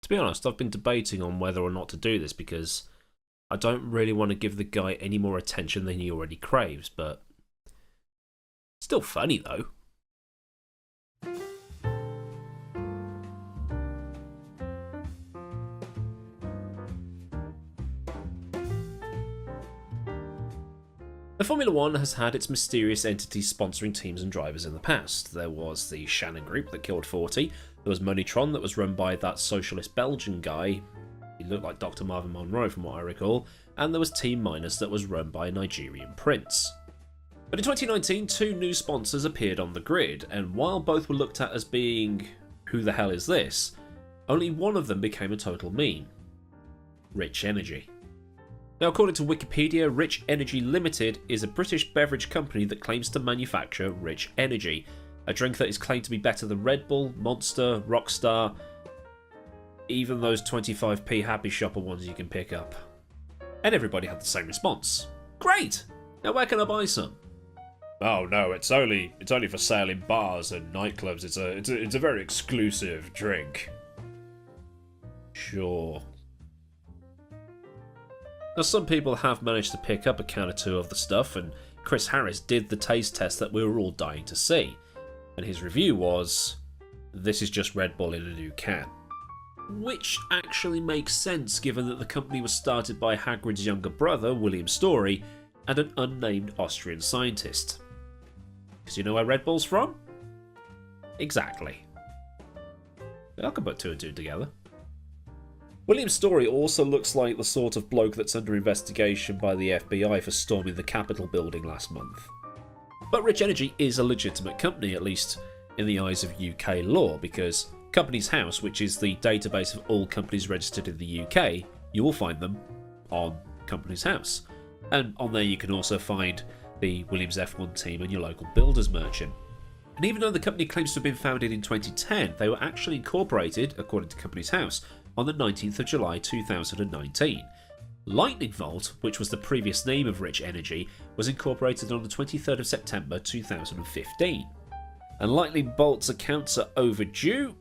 To be honest, I've been debating on whether or not to do this because I don't really want to give the guy any more attention than he already craves, but still funny though. The Formula One has had its mysterious entities sponsoring teams and drivers in the past. There was the Shannon Group that killed 40, there was Monitron that was run by that socialist Belgian guy, he looked like Dr. Marvin Monroe from what I recall, and there was Team Minus that was run by a Nigerian prince. But in 2019, two new sponsors appeared on the grid, and while both were looked at as being, who the hell is this, only one of them became a total meme. Rich Energy. Now, according to Wikipedia, Rich Energy Limited is a British beverage company that claims to manufacture Rich Energy, a drink that is claimed to be better than Red Bull, Monster, Rockstar, even those 25p Happy Shopper ones you can pick up. And everybody had the same response. Great! Now where can I buy some? Oh no, it's only for sale in bars and nightclubs. It's a very exclusive drink. Sure. Now, some people have managed to pick up a can or two of the stuff, and Chris Harris did the taste test that we were all dying to see. And his review was, this is just Red Bull in a new can. Which actually makes sense given that the company was started by Hagrid's younger brother, William Story, and an unnamed Austrian scientist. Because you know where Red Bull's from? Exactly. I can put two and two together. William Story also looks like the sort of bloke that's under investigation by the FBI for storming the Capitol building last month. But Rich Energy is a legitimate company, at least in the eyes of UK law, because Companies House, which is the database of all companies registered in the UK, you will find them on Companies House. And on there you can also find the Williams F1 team and your local builders merchant. And even though the company claims to have been founded in 2010, they were actually incorporated, according to Companies House, on the 19th of July 2019. Lightning Volt, which was the previous name of Rich Energy, was incorporated on the 23rd of September 2015. And Lightning Bolt's accounts are overdue,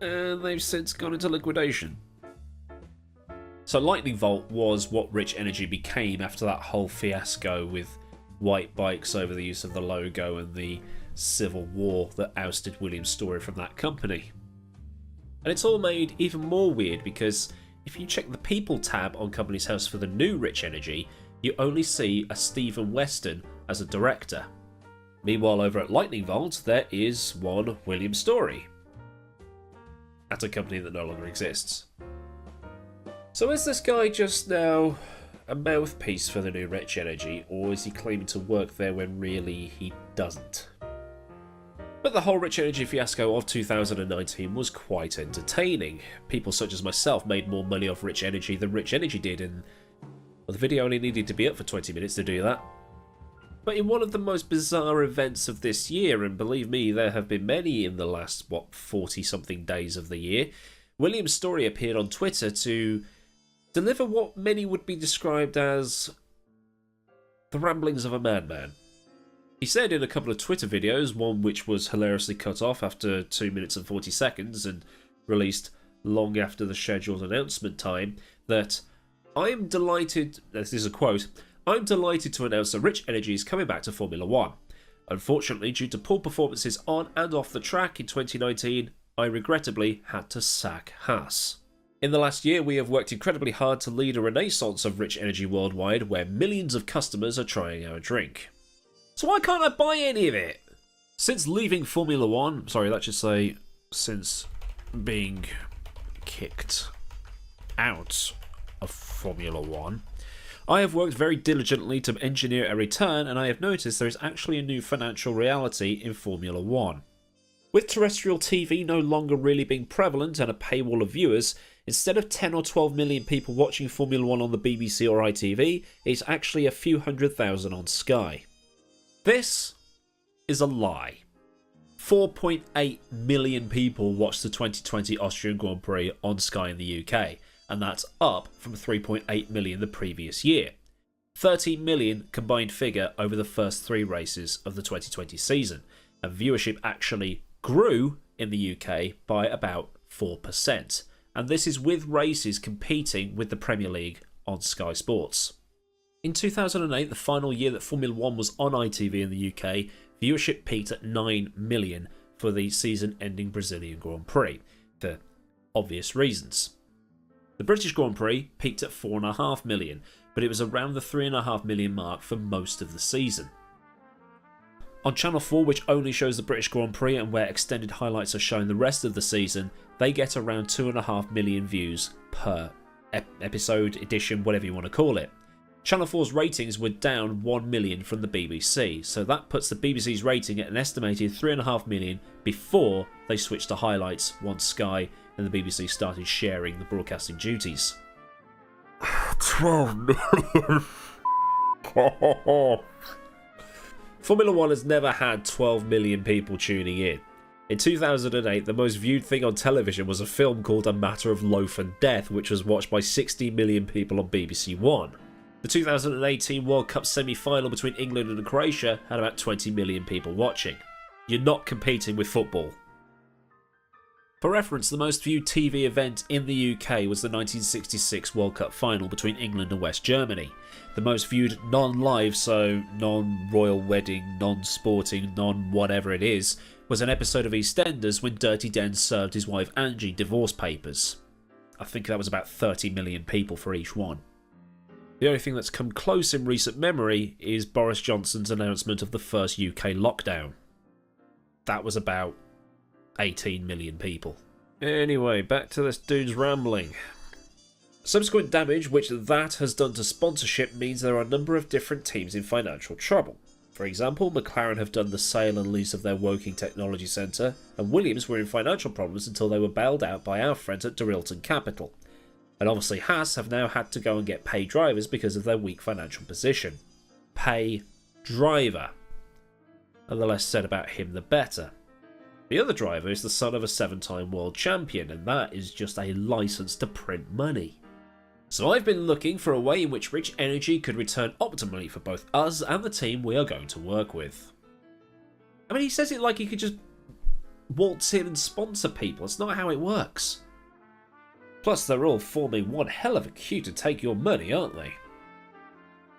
and they've since gone into liquidation. So Lightning Volt was what Rich Energy became after that whole fiasco with white bikes over the use of the logo and the civil war that ousted William Story from that company. And it's all made even more weird because if you check the People tab on Companies House for the new Rich Energy, you only see a Stephen Weston as a director. Meanwhile, over at Lightning Volt, there is one William Story. That's a company that no longer exists. So is this guy just now a mouthpiece for the new Rich Energy, or is he claiming to work there when really he doesn't? But the whole Rich Energy fiasco of 2019 was quite entertaining. People such as myself made more money off Rich Energy than Rich Energy did, and well, the video only needed to be up for 20 minutes to do that. But in one of the most bizarre events of this year, and believe me, there have been many in the last, 40-something days of the year, William Story appeared on Twitter to deliver what many would be described as the ramblings of a madman. He said in a couple of Twitter videos, one which was hilariously cut off after 2 minutes and 40 seconds and released long after the scheduled announcement time, that I am delighted, this is a quote, I'm delighted to announce that Rich Energy is coming back to Formula One. Unfortunately, due to poor performances on and off the track in 2019, I regrettably had to sack Haas. In the last year, we have worked incredibly hard to lead a renaissance of Rich Energy worldwide where millions of customers are trying our drink. So why can't I buy any of it? Since leaving Formula One, sorry, let's just say since being kicked out of Formula One, I have worked very diligently to engineer a return, and I have noticed there is actually a new financial reality in Formula One. With terrestrial TV no longer really being prevalent and a paywall of viewers, instead of 10 or 12 million people watching Formula One on the BBC or ITV, it's actually a few 100,000 on Sky. This is a lie. 4.8 million people watched the 2020 Austrian Grand Prix on Sky in the UK, and that's up from 3.8 million the previous year. 13 million combined figure over the first 3 races of the 2020 season, and viewership actually grew in the UK by about 4%, and this is with races competing with the Premier League on Sky Sports. In 2008, the final year that Formula 1 was on ITV in the UK, viewership peaked at 9 million for the season-ending Brazilian Grand Prix, for obvious reasons. The British Grand Prix peaked at 4.5 million, but it was around the 3.5 million mark for most of the season. On Channel 4, which only shows the British Grand Prix and where extended highlights are shown the rest of the season, they get around 2.5 million views per episode, edition, whatever you want to call it. Channel 4's ratings were down 1 million from the BBC, so that puts the BBC's rating at an estimated 3.5 million before they switched to highlights once Sky and the BBC started sharing the broadcasting duties. 12 million. Formula 1 has never had 12 million people tuning in. In 2008, the most viewed thing on television was a film called A Matter of Loaf and Death, which was watched by 60 million people on BBC One. The 2018 World Cup semi-final between England and Croatia had about 20 million people watching. You're not competing with football. For reference, the most viewed TV event in the UK was the 1966 World Cup final between England and West Germany. The most viewed non-live, so non-royal wedding, non-sporting, non-whatever it is, was an episode of EastEnders when Dirty Den served his wife Angie divorce papers. I think that was about 30 million people for each one. The only thing that's come close in recent memory is Boris Johnson's announcement of the first UK lockdown. That was about 18 million people. Anyway, back to this dude's rambling. Subsequent damage which that has done to sponsorship means there are a number of different teams in financial trouble. For example, McLaren have done the sale and lease of their Woking Technology Centre, and Williams were in financial problems until they were bailed out by our friends at Dorilton Capital. And obviously Haas have now had to go and get paid drivers because of their weak financial position. Pay driver. And the less said about him the better. The other driver is the son of a 7-time world champion, and that is just a license to print money. So I've been looking for a way in which Rich Energy could return optimally for both us and the team we are going to work with. I mean, he says it like he could just waltz in and sponsor people. It's not how it works. Plus, they're all forming one hell of a queue to take your money, aren't they?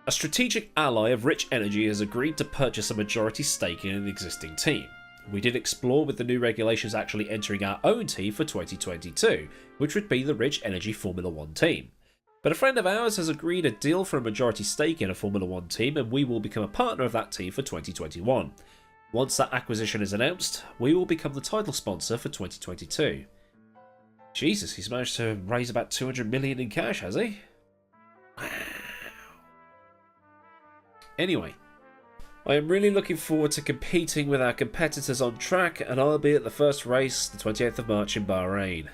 A strategic ally of Rich Energy has agreed to purchase a majority stake in an existing team. We did explore with the new regulations actually entering our own team for 2022, which would be the Rich Energy Formula 1 team. But a friend of ours has agreed a deal for a majority stake in a Formula 1 team, and we will become a partner of that team for 2021. Once that acquisition is announced, we will become the title sponsor for 2022. Jesus, he's managed to raise about 200 million in cash, has he? Wow. Anyway, I am really looking forward to competing with our competitors on track, and I'll be at the first race, the 28th of March in Bahrain.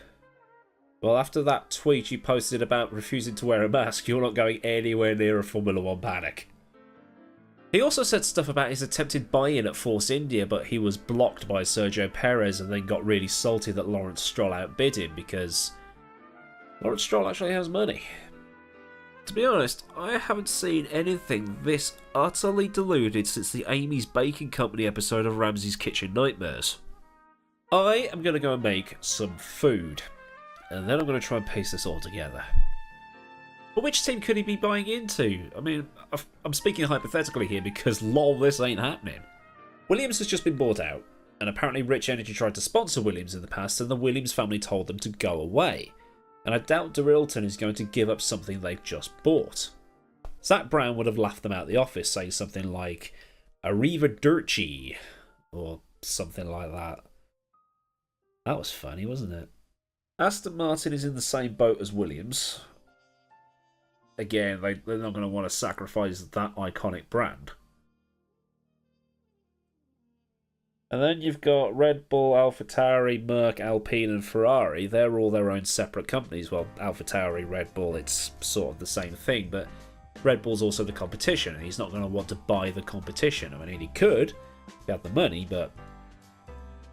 Well, after that tweet you posted about refusing to wear a mask, you're not going anywhere near a Formula 1 paddock. He also said stuff about his attempted buy-in at Force India, but he was blocked by Sergio Perez and then got really salty that Lawrence Stroll outbid him because Lawrence Stroll actually has money. To be honest, I haven't seen anything this utterly deluded since the Amy's Baking Company episode of Ramsay's Kitchen Nightmares. I am going to go and make some food, and then I'm going to try and piece this all together. But which team could he be buying into? I mean, I'm speaking hypothetically here because lol, this ain't happening. Williams has just been bought out, and apparently Rich Energy tried to sponsor Williams in the past, and the Williams family told them to go away. And I doubt Dorilton is going to give up something they've just bought. Zach Brown would have laughed them out the office, saying something like Arrivederci, or something like that. That was funny, wasn't it? Aston Martin is in the same boat as Williams. Again, they're not going to want to sacrifice that iconic brand. And then you've got Red Bull, AlphaTauri, Merc, Alpine and Ferrari. They're all their own separate companies. Well, AlphaTauri, Red Bull, it's sort of the same thing, but Red Bull's also the competition, and he's not going to want to buy the competition. I mean, he could, if he had the money, but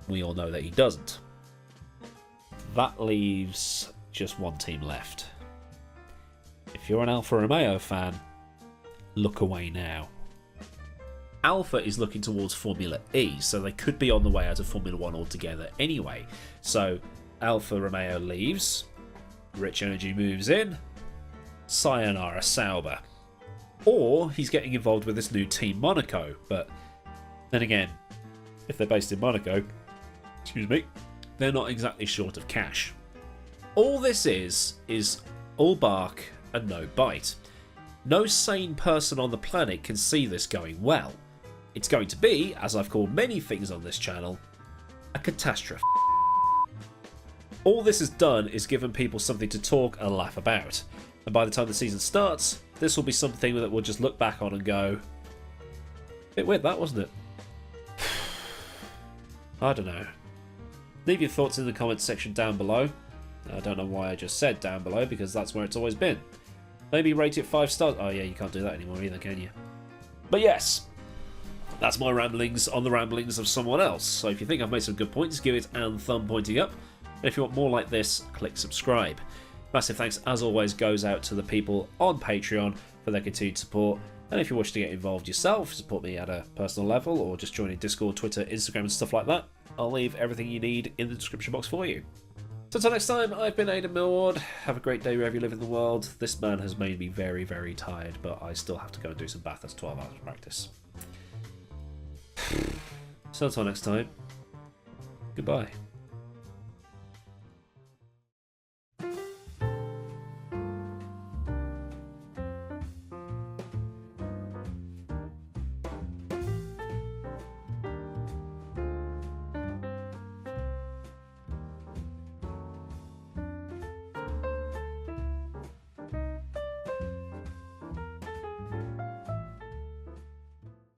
we all know that he doesn't. That leaves just one team left. If you're an Alfa Romeo fan, look away now. Alfa is looking towards Formula E, so they could be on the way out of Formula 1 altogether anyway. So Alfa Romeo leaves, Rich Energy moves in. Sayonara Sauber. Or he's getting involved with this new Team Monaco. But then again, if they're based in Monaco, excuse me, they're not exactly short of cash. All this is all bark and no bite. No sane person on the planet can see this going well. It's going to be, as I've called many things on this channel, a catastrophe. All this has done is given people something to talk and laugh about. And by the time the season starts, this will be something that we'll just look back on and go, bit weird that, wasn't it? I don't know. Leave your thoughts in the comments section down below. I don't know why I just said down below, because that's where it's always been. Maybe rate it 5 stars. Oh yeah, you can't do that anymore either, can you? But yes, that's my ramblings on the ramblings of someone else. So if you think I've made some good points, give it a thumb pointing up. And if you want more like this, click subscribe. Massive thanks, as always, goes out to the people on Patreon for their continued support. And if you wish to get involved yourself, support me at a personal level, or just join in Discord, Twitter, Instagram and stuff like that, I'll leave everything you need in the description box for you. So until next time, I've been Aidan Millward. Have a great day wherever you live in the world. This man has made me very, very tired, but I still have to go and do some bath. That's 12 hours of practice. So until next time, goodbye.